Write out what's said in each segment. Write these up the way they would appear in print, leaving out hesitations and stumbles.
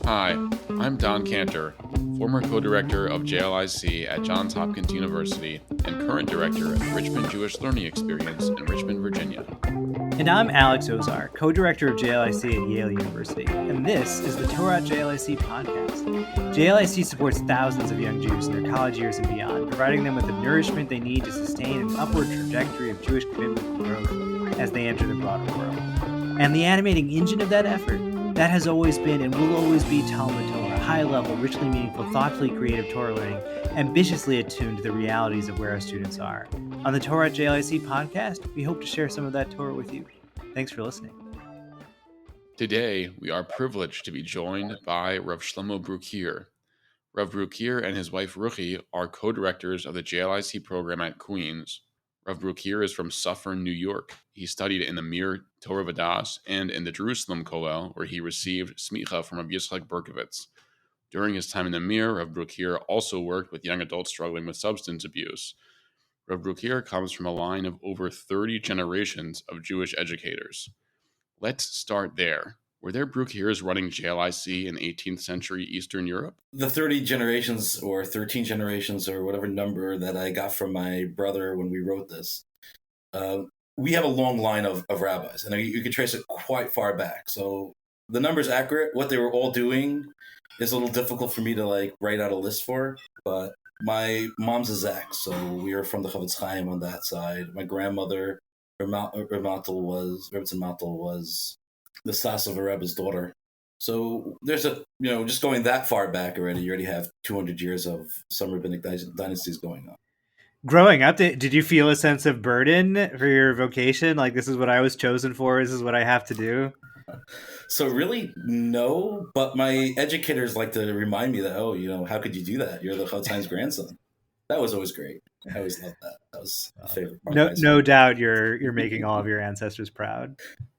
Hi, I'm Don Cantor, former co-director of JLIC at Johns Hopkins University and current director of the Richmond Jewish Learning Experience in Richmond, Virginia. And I'm Alex Ozar, co-director of JLIC at Yale University, and this is the Torah JLIC podcast. JLIC supports thousands of young Jews in their college years and beyond, providing them with the nourishment they need to sustain an upward trajectory of Jewish commitment and growth as they enter the broader world. And the animating engine of that effort, that has always been and will always be Talmud Torah, high-level, richly meaningful, thoughtfully creative Torah learning, ambitiously attuned to the realities of where our students are. On the Torah JLIC podcast, we hope to share some of that Torah with you. Thanks for listening. Today, we are privileged to be joined by Rav Shlomo Brukirer. Rav Brukirer and his wife Ruchi are co-directors of the JLIC program at Queens. Rav Brukirer is from Suffern, New York. He studied in the Mir Torah Vadas and in the Jerusalem Kollel, where he received smicha from Rav Yitzchak Berkovitz. During his time in the Mir, Rav Brukirer also worked with young adults struggling with substance abuse. Rav Brukirer comes from a line of over 30 generations of Jewish educators. Let's start there. Were there Brukirers running JLIC in 18th century Eastern Europe? The 30 generations or 13 generations or whatever number that I got from my brother when we wrote this, we have a long line of rabbis, and you can trace it quite far back. So the number's accurate. What they were all doing is a little difficult for me to write out a list for, but my mom's a Zach, so we are from the Chavetz Chaim on that side. My grandmother, Rebbetzin Matel, was the Sas of a Rebbe's daughter. So there's just going that far back already, you already have 200 years of some rabbinic dynasties going on. Growing up, did you feel a sense of burden for your vocation? Like, this is what I was chosen for, this is what I have to do? So really, no, but my educators like to remind me that, how could you do that? You're the Chavetz Chaim's grandson. That was always great. I always loved that. That was a favorite part. No doubt you're making all of your ancestors proud.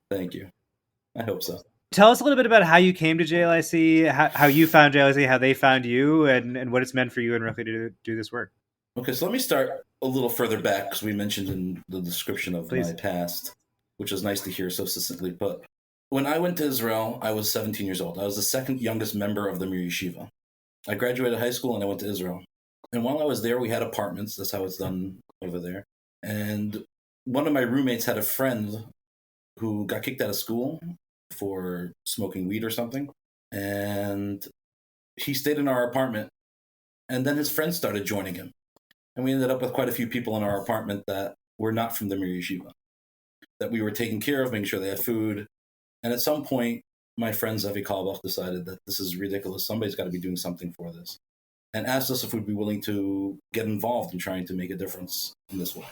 Thank you. I hope so. Tell us a little bit about how you came to JLIC, how you found JLIC, how they found you, and what it's meant for you and Ruchi to do this work. Okay, so let me start a little further back, because we mentioned in the description of Please. My past, which was nice to hear so succinctly put. When I went to Israel, I was 17 years old. I was the second youngest member of the Mir yeshiva. I graduated high school and I went to Israel. And while I was there, we had apartments. That's how it's done over there. And one of my roommates had a friend who got kicked out of school for smoking weed or something. And he stayed in our apartment. And then his friends started joining him. And we ended up with quite a few people in our apartment that were not from the Mir yeshiva, that we were taking care of, making sure they had food. And at some point, my friend Zevi Kalbach decided that this is ridiculous. Somebody's got to be doing something for this, and asked us if we'd be willing to get involved in trying to make a difference in this way.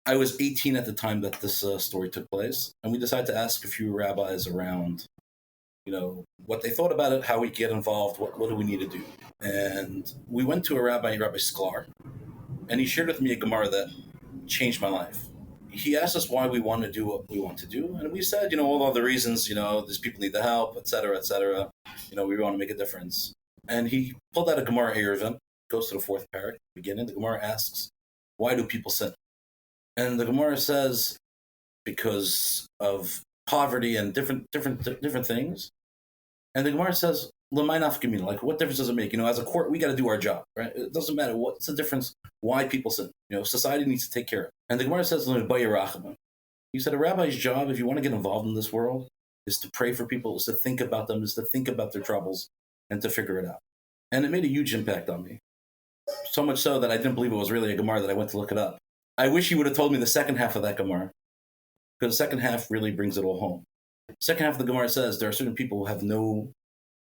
I was 18 at the time that this story took place, and we decided to ask a few rabbis around, what they thought about it, how we get involved, what do we need to do. And we went to Rabbi Sklar, and he shared with me a Gemara that changed my life. He asked us why we want to do what we want to do. And we said, all the reasons, these people need the help, et cetera, et cetera. We want to make a difference. And he pulled out a Gemara Eruvin, goes to the fourth parak, beginning. The Gemara asks, why do people sin? And the Gemara says, because of poverty and different things. And the Gemara says, L'may nafka mina, what difference does it make? As a court, we got to do our job, right? It doesn't matter what's the difference, why people sin. Society needs to take care of it. And the Gemara says, he said, a rabbi's job, if you want to get involved in this world, is to pray for people, is to think about them, is to think about their troubles, and to figure it out. And it made a huge impact on me. So much so that I didn't believe it was really a Gemara, that I went to look it up. I wish he would have told me the second half of that Gemara, because the second half really brings it all home. The second half of the Gemara says there are certain people who have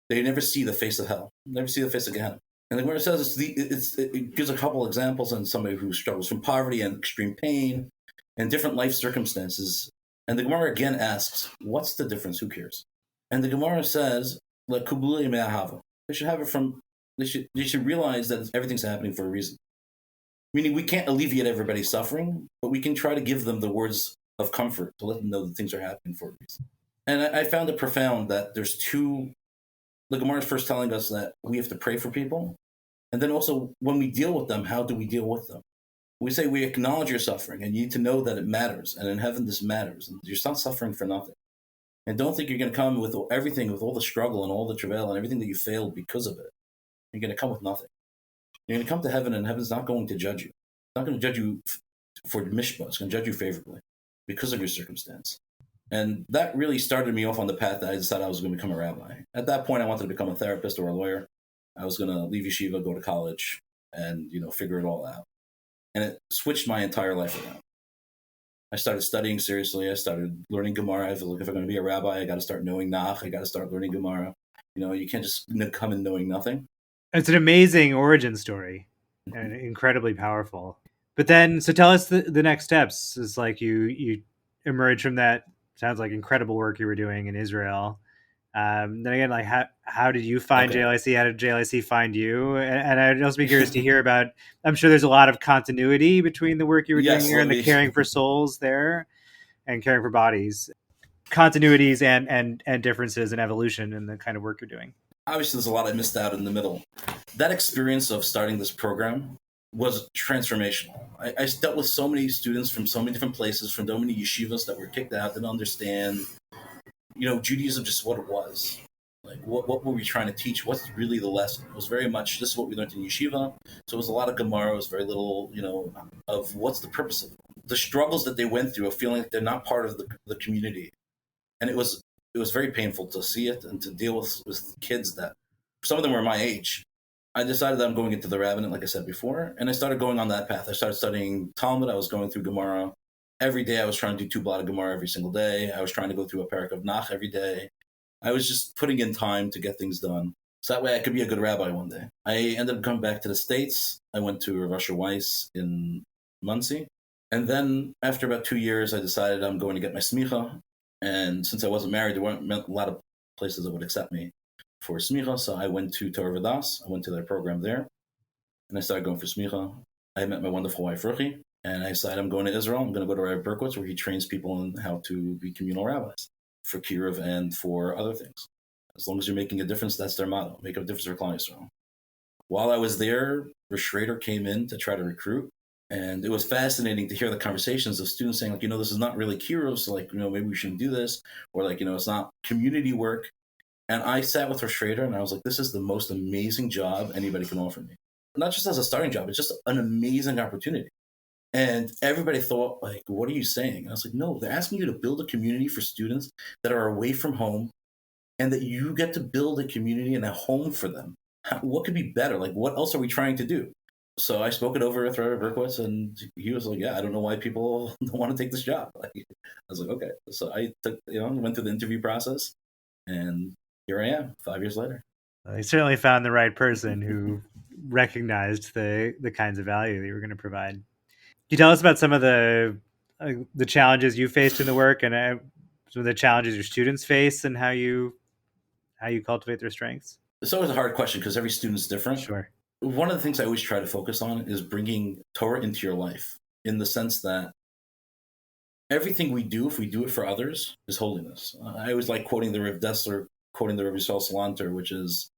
they never see the face of hell, never see the face of Gehenna. And the Gemara says it gives a couple examples on somebody who struggles from poverty and extreme pain and different life circumstances. And the Gemara again asks, what's the difference? Who cares? And the Gemara says, they should have it from, they should realize that everything's happening for a reason. Meaning we can't alleviate everybody's suffering, but we can try to give them the words of comfort to let them know that things are happening for a reason. And I found it profound that there's the Gemara is first telling us that we have to pray for people. And then also, when we deal with them, how do we deal with them? We say we acknowledge your suffering, and you need to know that it matters. And in heaven, this matters. And you're not suffering for nothing. And don't think you're going to come with everything, with all the struggle and all the travail and everything that you failed because of it. You're going to come with nothing. You're going to come to heaven, and heaven's not going to judge you. It's not going to judge you for mishpah. It's going to judge you favorably because of your circumstance. And that really started me off on the path that I decided I was going to become a rabbi. At that point, I wanted to become a therapist or a lawyer. I was going to leave yeshiva, go to college, and figure it all out. And it switched my entire life around. I started studying seriously. I started learning Gemara. I was like, if I'm going to be a rabbi, I got to start knowing Nach. I got to start learning Gemara. You can't just come in knowing nothing. It's an amazing origin story and incredibly powerful. But then, so tell us the next steps. It's like you emerge from that, sounds like incredible work you were doing in Israel. Then again, like how did you find JLIC? How did JLIC find you? And I'd also be curious to hear about, I'm sure there's a lot of continuity between the work you were doing here and the caring for souls there and caring for bodies. Continuities and differences and evolution in the kind of work you're doing. Obviously, there's a lot I missed out in the middle. That experience of starting this program was transformational. I dealt with so many students from so many different places, from so many yeshivas that were kicked out, didn't understand, Judaism, just what it was. Like, what were we trying to teach? What's really the lesson? It was very much, this is what we learned in yeshiva. So it was a lot of Gemara. It was very little, of what's the purpose of it. The struggles that they went through of feeling like they're not part of the community. And it was very painful to see it and to deal with kids that, some of them were my age. I decided that I'm going into the rabbinate, like I said before, and I started going on that path. I started studying Talmud. I was going through Gemara. Every day I was trying to do 2 blot of Gemara every single day. I was trying to go through a parak of Nach every day. I was just putting in time to get things done. So that way I could be a good rabbi one day. I ended up coming back to the States. I went to Rav Weiss in Muncie. And then after about 2 years, I decided I'm going to get my smicha. And since I wasn't married, there weren't a lot of places that would accept me for smicha. So I went to Torah Vadas. I went to their program there. And I started going for smicha. I met my wonderful wife, Ruchi. And I decided I'm going to Israel. I'm going to go to Rav Brukirer, where he trains people in how to be communal rabbis for kiruv and for other things. As long as you're making a difference, that's their motto. Make a difference for Klal Yisrael. While I was there, Rav Schrader came in to try to recruit. And it was fascinating to hear the conversations of students saying, like, this is not really kiruv, so maybe we shouldn't do this. Or like, it's not community work. And I sat with Rav Schrader and I was like, this is the most amazing job anybody can offer me. Not just as a starting job, it's just an amazing opportunity. And everybody thought, like, what are you saying? And I was like, no, they're asking you to build a community for students that are away from home and that you get to build a community and a home for them. What could be better? Like, what else are we trying to do? So I spoke it over with Rav Brukirer, and he was like, yeah, I don't know why people don't want to take this job. I was like, okay. So I took, went through the interview process, and here I am 5 years later. Well, you certainly found the right person who recognized the kinds of value that you were going to provide. Can you tell us about some of the challenges you faced in the work and some of the challenges your students face and how you cultivate their strengths? It's always a hard question because every student's different. Sure. One of the things I always try to focus on is bringing Torah into your life, in the sense that everything we do, if we do it for others, is holiness. I always like quoting the Rav Dessler, quoting the Rav Yisrael Salanter, which is,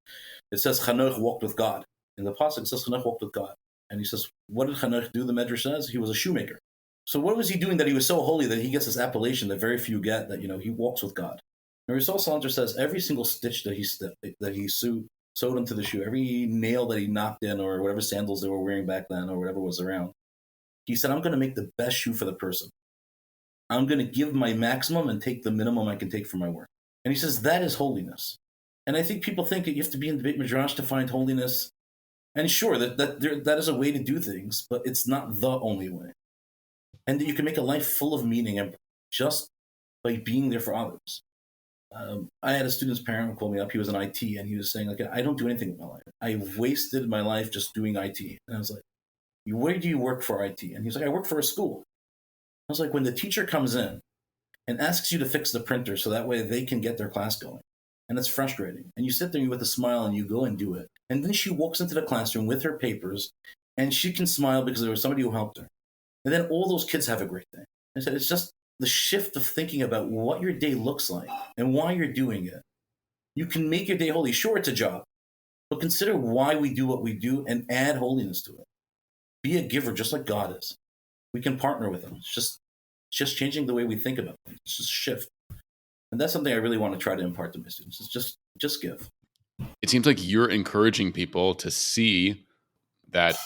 it says, Chanoch walked with God. In the pasuk, it says, Chanoch walked with God. And he says, what did Chanoch do? The Medrash says he was a shoemaker. So what was he doing that he was so holy that he gets this appellation that very few get, that, he walks with God? And Rav Yisrael Salanter says every single stitch that he sewed into the shoe, every nail that he knocked in, or whatever sandals they were wearing back then, or whatever was around, he said, I'm going to make the best shoe for the person. I'm going to give my maximum and take the minimum I can take for my work. And he says, that is holiness. And I think people think that you have to be in the Beit Midrash to find holiness. And sure, that is a way to do things, but it's not the only way. And that you can make a life full of meaning and just by being there for others. I had a student's parent who called me up. He was in IT, and he was saying, like, I don't do anything with my life. I wasted my life just doing IT. And I was like, where do you work for IT? And he's like, I work for a school. I was like, when the teacher comes in and asks you to fix the printer so that way they can get their class going, and it's frustrating, and you sit there with a smile and you go and do it, and then she walks into the classroom with her papers, and she can smile because there was somebody who helped her, and then all those kids have a great day. I said, it's just the shift of thinking about what your day looks like and why you're doing it. You can make your day holy. Sure, it's a job, but consider why we do what we do and add holiness to it. Be a giver just like God is. We can partner with him. It's just changing the way we think about things. It's just a shift. And that's something I really want to try to impart to my students, is just give. It seems like you're encouraging people to see that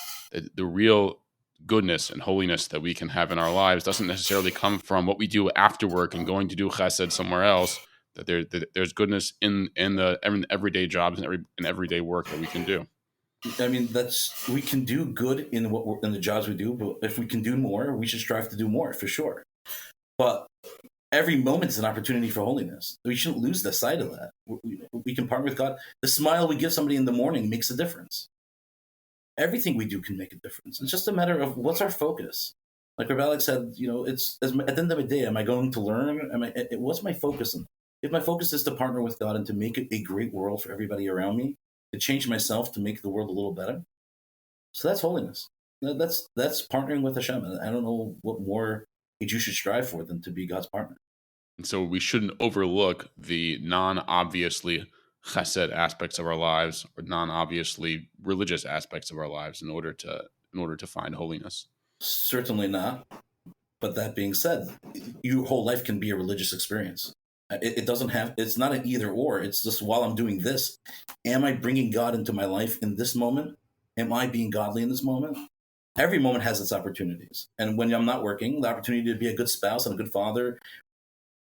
the real goodness and holiness that we can have in our lives doesn't necessarily come from what we do after work and going to do chesed somewhere else. That there's goodness in the everyday jobs and everyday work that we can do. I mean, we can do good in in the jobs we do, but if we can do more, we should strive to do more for sure. But every moment is an opportunity for holiness. We shouldn't lose the sight of that. We can partner with God. The smile we give somebody in the morning makes a difference. Everything we do can make a difference. It's just a matter of what's our focus. Like Rabbi Alex said, it's at the end of the day, am I going to learn? What's my focus? If my focus is to partner with God and to make it a great world for everybody around me, to change myself to make the world a little better, so that's holiness. That's partnering with Hashem. I don't know what more a Jew should strive for than to be God's partner. And so we shouldn't overlook the non-obviously chesed aspects of our lives or non-obviously religious aspects of our lives in order to find holiness. Certainly not. But that being said, your whole life can be a religious experience. It doesn't have, it's not an either or. It's just, while I'm doing this, am I bringing God into my life in this moment? Am I being godly in this moment? Every moment has its opportunities. And when I'm not working, the opportunity to be a good spouse and a good father,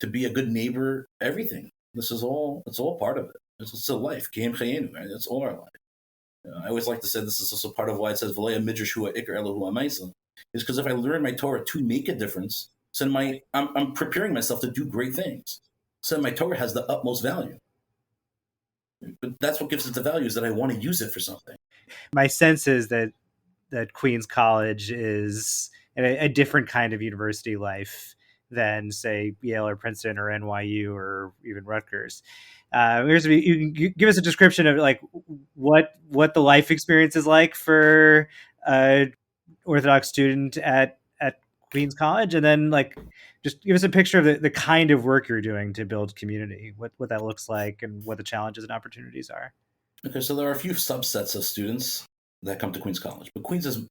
to be a good neighbor, everything. It's all part of it. It's a life. Right? It's all our life. I always like to say this is also part of why it says V'leya midrash hua ikar elo hua ma'isa, is because if I learn my Torah to make a difference, so I'm preparing myself to do great things. So my Torah has the utmost value. But that's what gives it the value, is that I want to use it for something. My sense is that Queens College is a different kind of university life than, say, Yale or Princeton or NYU or even Rutgers. You can give us a description of like what the life experience is like for an Orthodox student at Queens College, and then like just give us a picture of the kind of work you're doing to build community, what that looks like, and what the challenges and opportunities are. Okay, so there are a few subsets of students that come to Queens College, but Queens is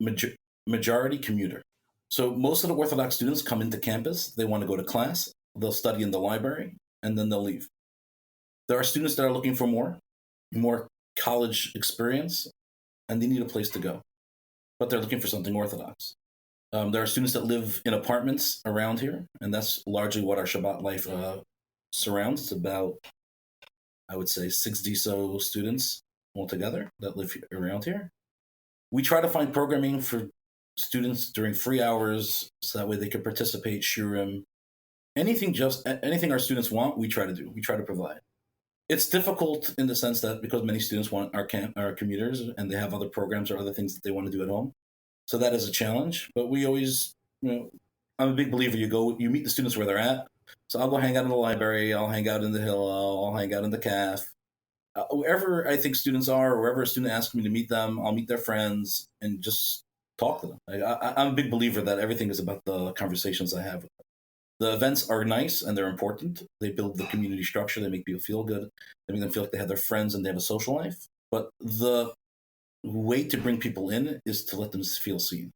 majority commuter. So most of the Orthodox students come into campus, they want to go to class, they'll study in the library, and then they'll leave. There are students that are looking for more college experience, and they need a place to go, but they're looking for something Orthodox. There are students that live in apartments around here, and that's largely what our Shabbat life surrounds. It's about, I would say, 60 so students altogether that live around here. We try to find programming for students during free hours, so that way they can participate, shiurim, anything our students want, we try to do. We try to provide. It's difficult in the sense that because many students want our commuters, and they have other programs or other things that they want to do at home. So that is a challenge. But we always, I'm a big believer. You meet the students where they're at. So I'll go hang out in the library. I'll hang out in the Hillel. I'll hang out in the CAF. Wherever I think students are, or wherever a student asks me to meet them, I'll meet their friends and just talk to them. I'm a big believer that everything is about the conversations I have with them. The events are nice and they're important. They build the community structure. They make people feel good. They make them feel like they have their friends and they have a social life. But the way to bring people in is to let them feel seen.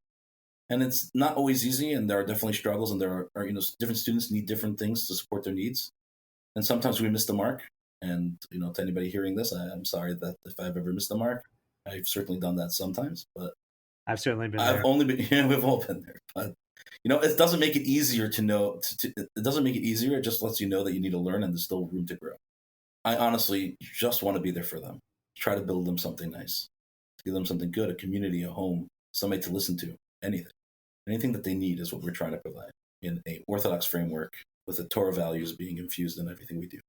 And it's not always easy, and there are definitely struggles, and there are different students need different things to support their needs. And sometimes we miss the mark. And, to anybody hearing this, I'm sorry that if I've ever missed the mark. I've certainly done that sometimes, but I've certainly been there. We've all been there. But, it doesn't make it easier to know. It doesn't make it easier. It just lets you know that you need to learn and there's still room to grow. I honestly just want to be there for them. Try to build them something nice. Give them something good, a community, a home, somebody to listen to, anything that they need is what we're trying to provide in a Orthodox framework with the Torah values being infused in everything we do.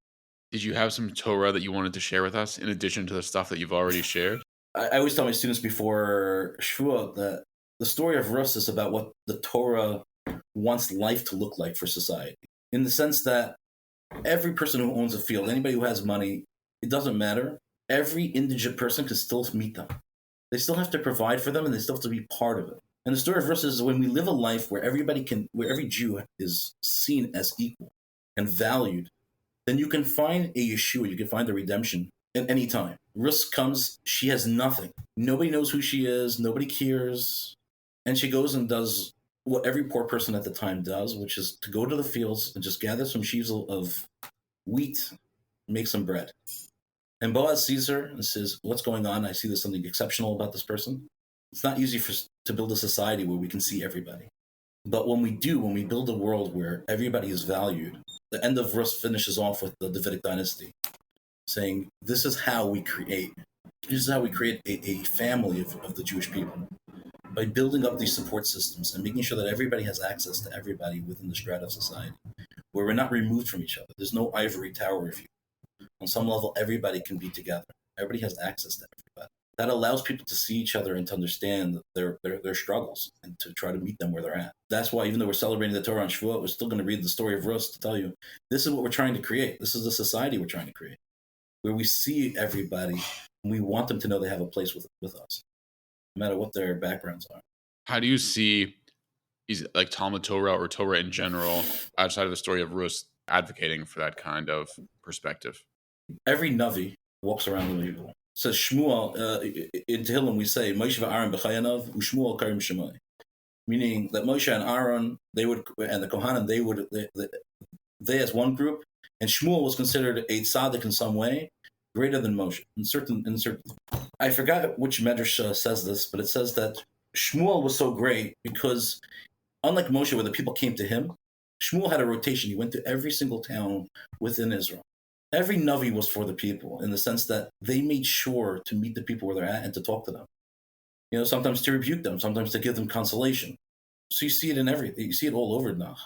Did you have some Torah that you wanted to share with us in addition to the stuff that you've already shared? I always tell my students before Shvuah that the story of Rus is about what the Torah wants life to look like for society, in the sense that every person who owns a field, anybody who has money, it doesn't matter. Every indigent person can still meet them. They still have to provide for them, and they still have to be part of it. And the story of Rus is when we live a life where where every Jew is seen as equal and valued, then you can find a Yeshua, you can find the redemption at any time. Rus comes, she has nothing. Nobody knows who she is, nobody cares. And she goes and does what every poor person at the time does, which is to go to the fields and just gather some sheaves of wheat, make some bread. And Boaz sees her and says, what's going on? I see there's something exceptional about this person. It's not easy to build a society where we can see everybody. But when we build a world where everybody is valued, the end of Rus finishes off with the Davidic dynasty, saying, this is how we create a family of the Jewish people, by building up these support systems and making sure that everybody has access to everybody within the strata of society, where we're not removed from each other. There's no ivory tower view. On some level, everybody can be together. Everybody has access to everybody. That allows people to see each other and to understand their struggles and to try to meet them where they're at. That's why, even though we're celebrating the Torah on Shavuot, we're still going to read the story of Rus to tell you, this is what we're trying to create. This is the society we're trying to create, where we see everybody and we want them to know they have a place with us, no matter what their backgrounds are. How do you see, like Talmud Torah or Torah in general, outside of the story of Rus, advocating for that kind of perspective? Every Navi walks around the people. Says Shmuel, in Tehillim we say, Moshe v'Aaron b'chayanav, u'Shmuel karim Shemai. Meaning that Moshe and Aaron, and the Kohanim, they as one group, and Shmuel was considered a tzaddik in some way, greater than Moshe. In certain, I forgot which medrash says this, but it says that Shmuel was so great because, unlike Moshe, where the people came to him, Shmuel had a rotation. He went to every single town within Israel. Every Navi was for the people, in the sense that they made sure to meet the people where they're at and to talk to them. Sometimes to rebuke them, sometimes to give them consolation. So you see it in everything. You see it all over now.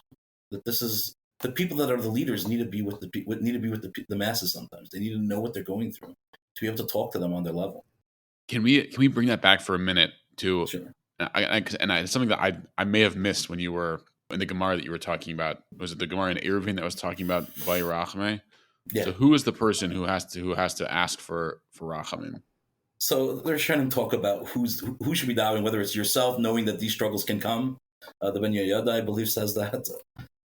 That this is the people that are the leaders need to be with the masses. Sometimes they need to know what they're going through to be able to talk to them on their level. Can we bring that back for a minute to? Sure. And something that I may have missed when you were in the Gemara that you were talking about. Was it the Gemara in Eruvin that was talking about Vayrachme? Yeah. So who is the person who has to ask for rachamim? So they're trying to talk about who should be davening, whether it's yourself, knowing that these struggles can come. The Ben Yehoyada, I believe, says that.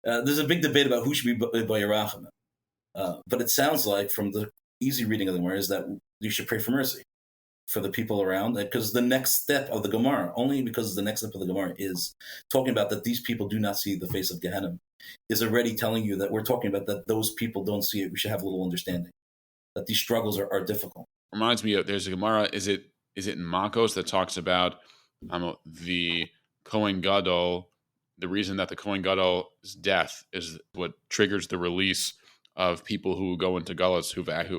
There's a big debate about who should be by rachamim. But it sounds like, from the easy reading of the Gemara, is that you should pray for mercy for the people around, because the next step of the Gemara, only because the next step of the Gemara is talking about that these people do not see the face of Gehenna, is already telling you that we're talking about that those people don't see it. We should have a little understanding that these struggles are difficult. Reminds me of, there's a Gemara, is it in Makos, that talks about the Kohen Gadol. The reason that the Kohen Gadol's death is what triggers the release of people who go into Gullus,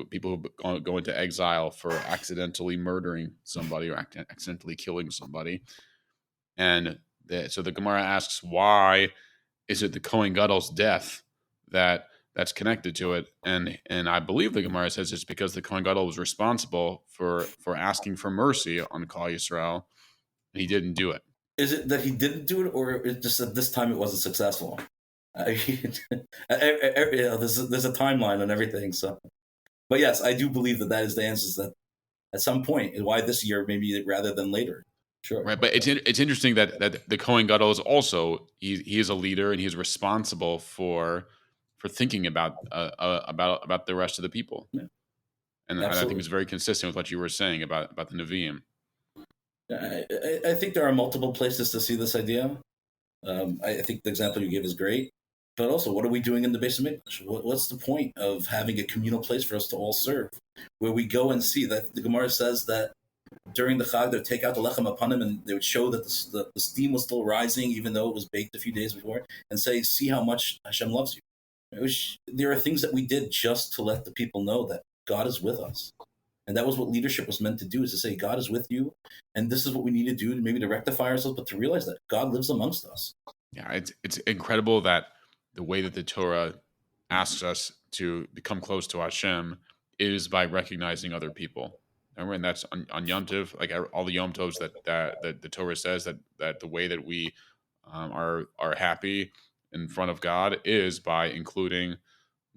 people who go into exile for accidentally murdering somebody or accidentally killing somebody. And so the Gemara asks, why is it the Kohen Gadol's death that's connected to it? And I believe the Gemara says it's because the Kohen Gadol was responsible for asking for mercy on Klal Yisrael, and he didn't do it. Is it that he didn't do it, or it's just that this time it wasn't successful? There's a timeline on everything. So, but yes, I do believe that is the answer. Is that at some point, and why this year maybe rather than later? Sure. Right, but it's interesting that the Kohen Gadol is also he is a leader, and he's responsible for thinking about the rest of the people. Yeah. And I think it's very consistent with what you were saying about the Nevi'im. I think there are multiple places to see this idea. I think the example you gave is great, but also, what are we doing in the Beis Hamikdash? What's the point of having a communal place for us to all serve, where we go and see that the Gemara says that during the Chag, they would take out the lechem upon him, and they would show that the steam was still rising, even though it was baked a few days before, and say, see how much Hashem loves you. There are things that we did just to let the people know that God is with us. And that was what leadership was meant to do, is to say, God is with you, and this is what we need to do, maybe to rectify ourselves, but to realize that God lives amongst us. Yeah, it's incredible that the way that the Torah asks us to become close to Hashem is by recognizing other people. And that's on Yom Tov, like all the Yom Tovs that the Torah says that the way that we are happy in front of God is by including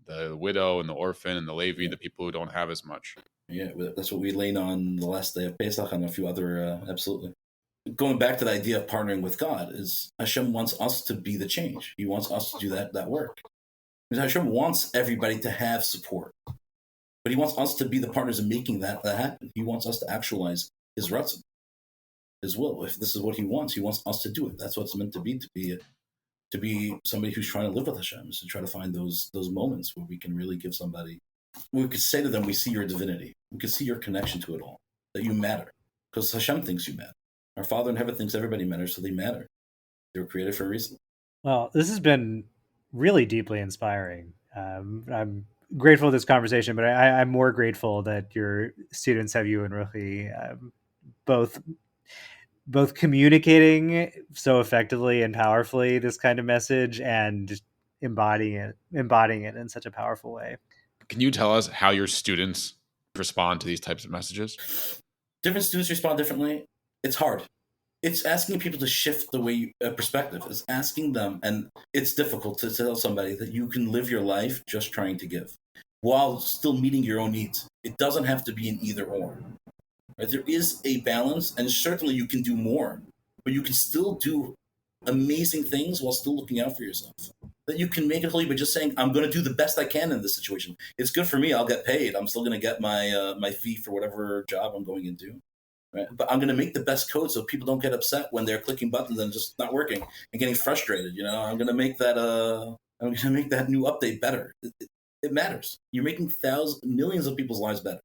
the widow and the orphan and the Levi, the people who don't have as much. Yeah, that's what we lean on the last day of Pesach and a few other, absolutely. Going back to the idea of partnering with God, is Hashem wants us to be the change. He wants us to do that work. Because Hashem wants everybody to have support. But he wants us to be the partners in making that happen. He wants us to actualize his ratzon, his will. If this is what he wants us to do it. That's what it's meant to be to be somebody who's trying to live with Hashem, is to try to find those moments where we can really give somebody, we could say to them, we see your divinity. We could see your connection to it all, that you matter. Because Hashem thinks you matter. Our Father in heaven thinks everybody matters, so they matter. They were created for a reason. Well, this has been really deeply inspiring. I'm grateful for this conversation, but I'm more grateful that your students have you and Ruchi both communicating so effectively and powerfully this kind of message and embodying it in such a powerful way. Can you tell us how your students respond to these types of messages? Different students respond differently. It's hard. It's asking people to shift the way perspective. It's asking them, and it's difficult to tell somebody that you can live your life just trying to give while still meeting your own needs. It doesn't have to be an either or. Right? There is a balance, and certainly you can do more, but you can still do amazing things while still looking out for yourself. That you can make it holy by just saying, I'm going to do the best I can in this situation. It's good for me. I'll get paid. I'm still going to get my fee for whatever job I'm going into. Right? But I'm going to make the best code so people don't get upset when they're clicking buttons and just not working and getting frustrated. I'm going to make that new update better. It matters. You're making millions of people's lives better.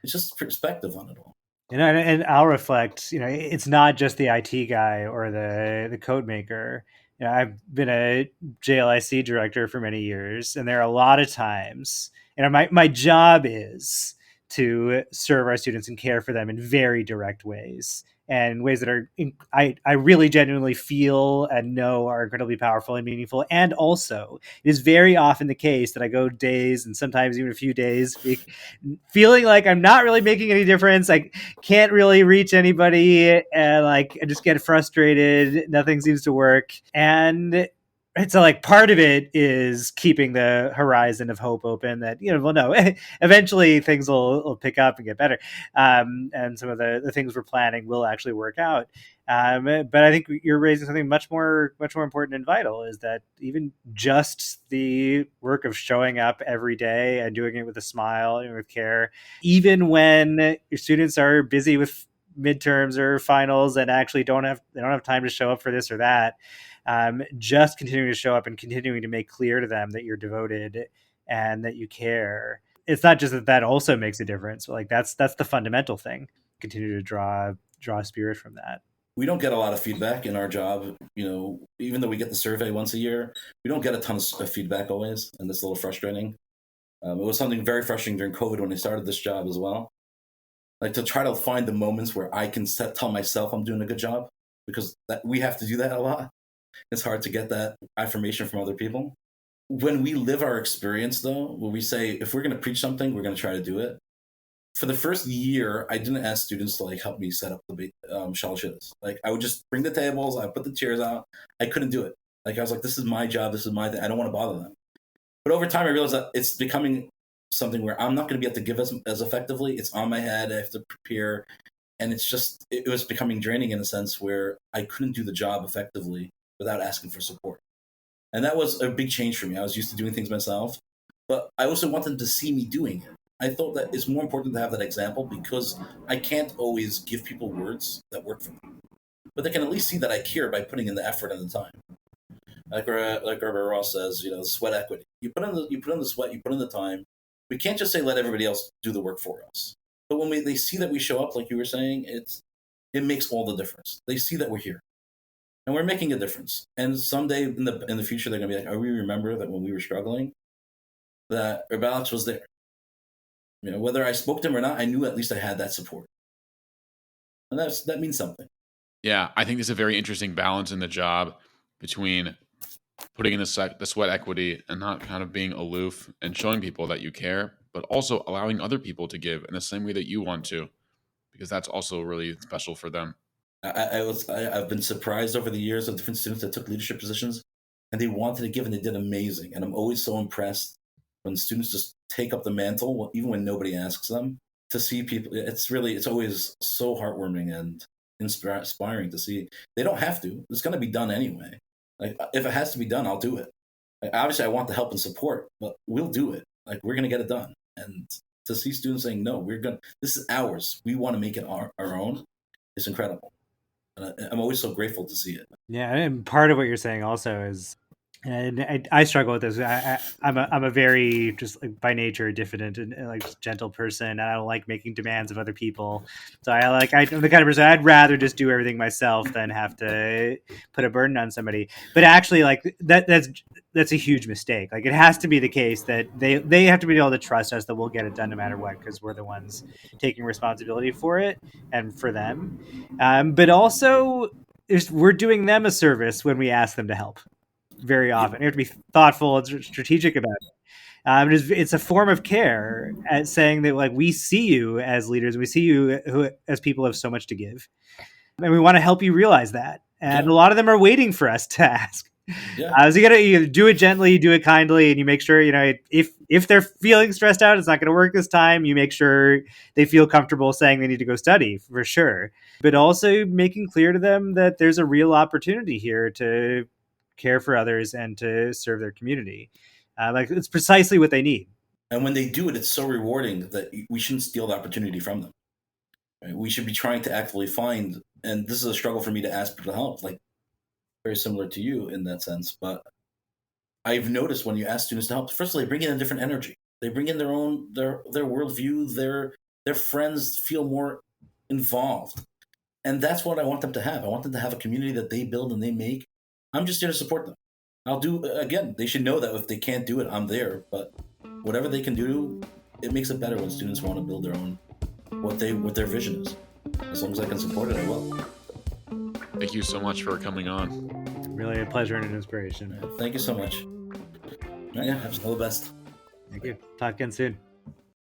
It's just perspective on it all. And I'll reflect, it's not just the IT guy or the code maker. I've been a JLIC director for many years, and there are a lot of times, my job is to serve our students and care for them in very direct ways, and ways that are I really genuinely feel and know are incredibly powerful and meaningful. And also, it is very often the case that I go days and sometimes even a few days feeling like I'm not really making any difference. I can't really reach anybody, and I just get frustrated. Nothing seems to work, and so part of it is keeping the horizon of hope open that, eventually things will pick up and get better. And some of the things we're planning will actually work out. But I think you're raising something much more important and vital, is that even just the work of showing up every day and doing it with a smile and with care, even when your students are busy with midterms or finals and actually don't have time to show up for this or that, just continuing to show up and continuing to make clear to them that you're devoted and that you care. It's not just that also makes a difference, but that's the fundamental thing. Continue to draw spirit from that. We don't get a lot of feedback in our job. Even though we get the survey once a year, we don't get a ton of feedback always, and that's a little frustrating. It was something very frustrating during COVID when I started this job as well. To try to find the moments where I can tell myself I'm doing a good job, because we have to do that a lot. It's hard to get that affirmation from other people. When we live our experience, though, when we say, if we're going to preach something, we're going to try to do it. For the first year, I didn't ask students to help me set up the shalashiddas. I would just bring the tables, I put the chairs out. I couldn't do it. I was like, this is my job, this is my thing. I don't want to bother them. But over time, I realized that it's becoming something where I'm not going to be able to give as effectively. It's on my head. I have to prepare. And it was becoming draining in a sense where I couldn't do the job effectively without asking for support. And that was a big change for me. I was used to doing things myself, but I also wanted them to see me doing it. I thought that it's more important to have that example, because I can't always give people words that work for them. But they can at least see that I care by putting in the effort and the time. Like Rabbi Ross says, sweat equity. You put in the sweat, you put in the time. We can't just say let everybody else do the work for us. But when they see that we show up, like you were saying, it makes all the difference. They see that we're here. And we're making a difference. And someday in the future, they're going to be like, oh, we remember that when we were struggling, that Rabbi Alex was there. Whether I spoke to him or not, I knew at least I had that support. And that means something. Yeah, I think there's a very interesting balance in the job between putting in the sweat equity and not kind of being aloof and showing people that you care, but also allowing other people to give in the same way that you want to, because that's also really special for them. I've been surprised over the years of different students that took leadership positions, and they wanted to give, and they did amazing. And I'm always so impressed when students just take up the mantle, even when nobody asks them, to see people. It's always so heartwarming and inspiring to see. They don't have to. It's going to be done anyway. If it has to be done, I'll do it. Obviously, I want the help and support, but we'll do it. We're going to get it done. And to see students saying, no, this is ours. We want to make it our own. It's incredible. And I'm always so grateful to see it. Yeah, and part of what you're saying also is, and I struggle with this. I'm a very just like by nature diffident and like just gentle person, and I don't like making demands of other people. So I'm the kind of person I'd rather just do everything myself than have to put a burden on somebody. But actually, like that's a huge mistake. Like it has to be the case that they have to be able to trust us that we'll get it done no matter what, because we're the ones taking responsibility for it and for them. But also, we're doing them a service when we ask them to help. Very often, you have to be thoughtful and strategic about it. It's a form of care at saying that, like, we see you as leaders, we see you as people who have so much to give, and we want to help you realize that. And a lot of them are waiting for us to ask. Yeah. So you do it gently, you do it kindly, and you make sure, if they're feeling stressed out, it's not going to work this time. You make sure they feel comfortable saying they need to go study for sure, but also making clear to them that there's a real opportunity here to care for others and to serve their community. Like it's precisely what they need. And when they do it, it's so rewarding that we shouldn't steal the opportunity from them. Right? We should be trying to actively find, and this is a struggle for me to ask people to help, like very similar to you in that sense. But I've noticed when you ask students to help, first of all, they bring in a different energy. They bring in their own, their worldview, their friends feel more involved. And that's what I want them to have. I want them to have a community that they build and they make. I'm just there to support them. I'll do, again, they should know that if they can't do it, I'm there. But whatever they can do, it makes it better when students want to build their own, what their vision is. As long as I can support it, I will. Thank you so much for coming on. Really a pleasure and an inspiration. Thank you so much. Yeah, all the best. Thank you. Talk again soon.